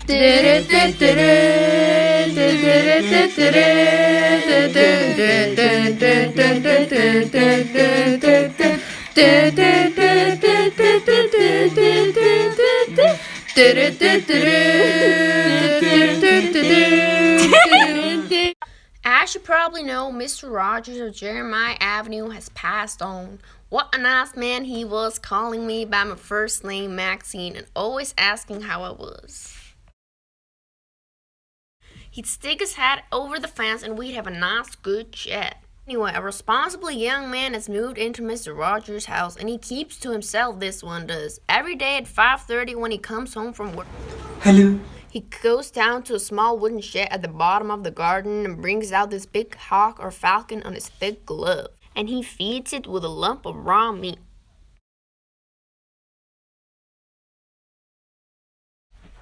As you probably know, Mr. Rogers of Jeremiah Avenue has passed on. What a nice man he was, calling me by my first name, Maxine, and always asking how I was. He'd stick his head over the fence and we'd have a nice, good chat. Anyway, a responsible young man has moved into Mr. Rogers' house, and he keeps to himself, this one does. Every day at 5:30 when he comes home from work. Hello. He goes down to a small wooden shed at the bottom of the garden and brings out this big hawk or falcon on his thick glove, and he feeds it with a lump of raw meat.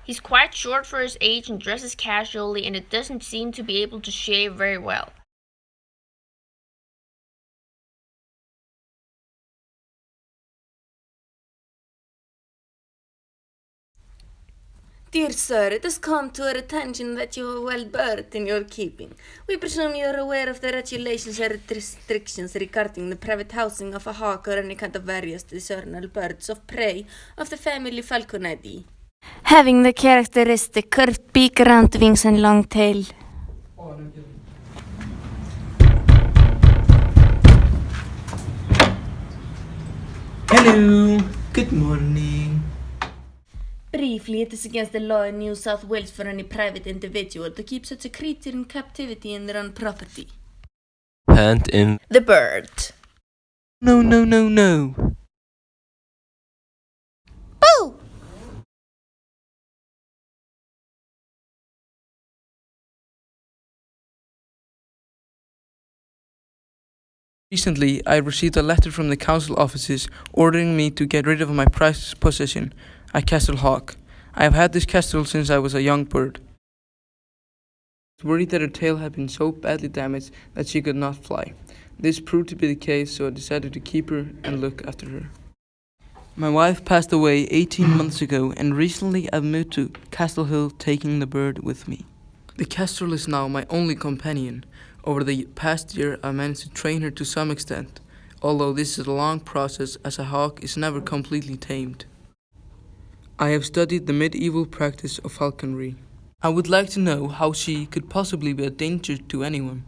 He's quite short for his age and dresses casually, and it doesn't seem to be able to shave very well. Dear sir, it has come to our attention that you have a wild bird in your keeping. We presume you are aware of the regulations and restrictions regarding the private housing of a hawk or any kind of various diurnal birds of prey of the family Falconidae, having the characteristic curved beak, round wings and long tail. Hello. Good morning. Briefly, it is against the law in New South Wales for any private individual to keep such a creature in captivity in their own property. Hand in. The bird. No, no, no, no. Boo! Recently, I received a letter from the council offices ordering me to get rid of my prized possession, a kestrel hawk. I have had this kestrel since I was a young bird. I was worried that her tail had been so badly damaged that she could not fly. This proved to be the case, so I decided to keep her and look after her. My wife passed away 18 months ago, and recently I've moved to Castle Hill, taking the bird with me. The kestrel is now my only companion. Over the past year, I managed to train her to some extent, although this is a long process as a hawk is never completely tamed. I have studied the medieval practice of falconry. I would like to know how she could possibly be a danger to anyone.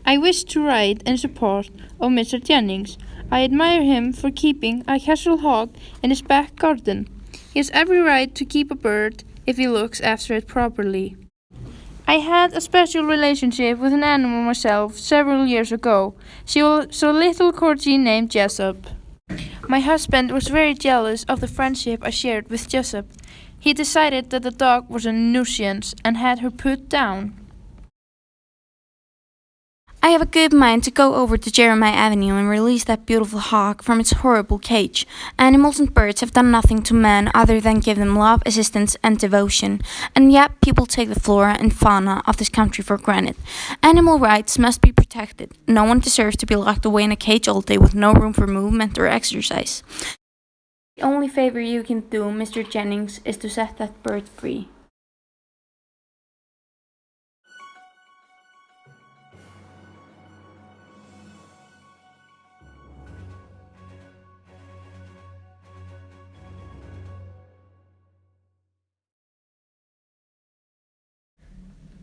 I wish to write in support of Mr. Jennings. I admire him for keeping a kestrel hawk in his back garden. He has every right to keep a bird if he looks after it properly. I had a special relationship with an animal myself several years ago. She was a little corgi named Jessup. My husband was very jealous of the friendship I shared with Jessup. He decided that the dog was a nuisance and had her put down. I have a good mind to go over to Jeremiah Avenue and release that beautiful hawk from its horrible cage. Animals and birds have done nothing to man other than give them love, assistance, and devotion. And yet people take the flora and fauna of this country for granted. Animal rights must be protected. No one deserves to be locked away in a cage all day with no room for movement or exercise. The only favor you can do, Mr. Jennings, is to set that bird free.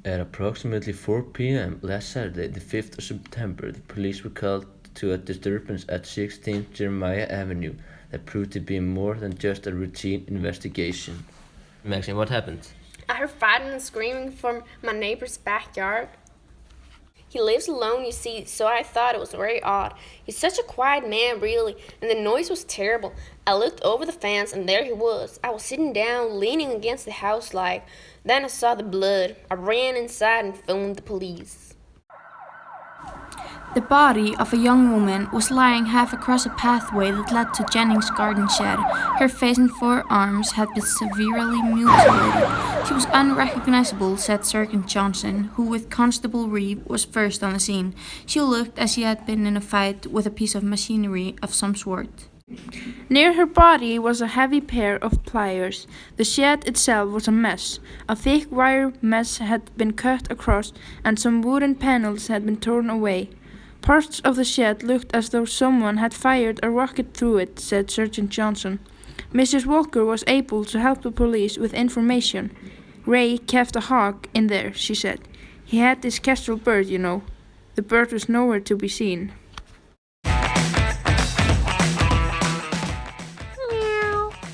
At approximately 4 p.m. last Saturday, the 5th of September, the police were called to a disturbance at 16th Jeremiah Avenue that proved to be more than just a routine investigation. Maxine, what happened? I heard fighting and screaming from my neighbor's backyard. He lives alone, you see, so I thought it was very odd. He's such a quiet man, really, and the noise was terrible. I looked over the fence, and there he was. I was sitting down, leaning against the house like. Then I saw the blood. I ran inside and phoned the police. The body of a young woman was lying half across a pathway that led to Jennings' garden shed. Her face and forearms had been severely mutilated. She was unrecognizable, said Sergeant Johnson, who with Constable Reeve was first on the scene. She looked as she had been in a fight with a piece of machinery of some sort. Near her body was a heavy pair of pliers. The shed itself was a mess. A thick wire mesh had been cut across, and some wooden panels had been torn away. Parts of the shed looked as though someone had fired a rocket through it, said Sergeant Johnson. Mrs. Walker was able to help the police with information. Ray kept a hawk in there, she said. He had this kestrel bird, you know. The bird was nowhere to be seen.